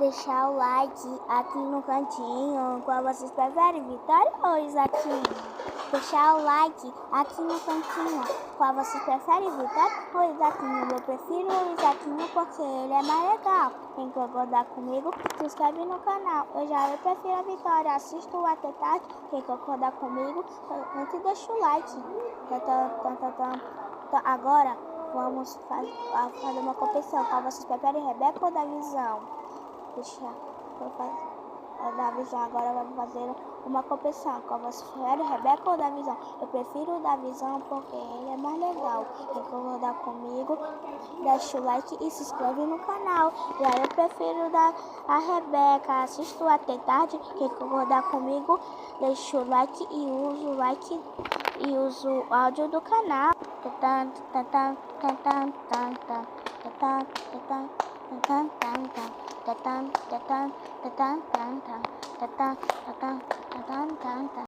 deixar o like aqui no cantinho. Qual vocês preferem, Vitória ou Isaquinho? Deixar o like aqui no cantinho. Qual vocês preferem, Vitória ou Isaquinho? Eu prefiro o Isaquinho porque ele é mais legal. Quem concordar comigo, se inscreve no canal. Eu prefiro a Vitória. Assisto até tarde. Quem concordar comigo, antes deixa o like. Então, agora vamos fazer uma competição. Qual vocês preferem, Rebeca ou Davizão? Davizão, agora vamos fazer uma competição. Qual vocês preferem, Rebeca ou Davizão? Eu prefiro o Davizão porque ele é mais legal. Quem concordar comigo, deixa o like e se inscreve no canal. Eu prefiro a Rebeca. Assisto até tarde. Quem concordar comigo, deixa o like e usa o áudio do canal.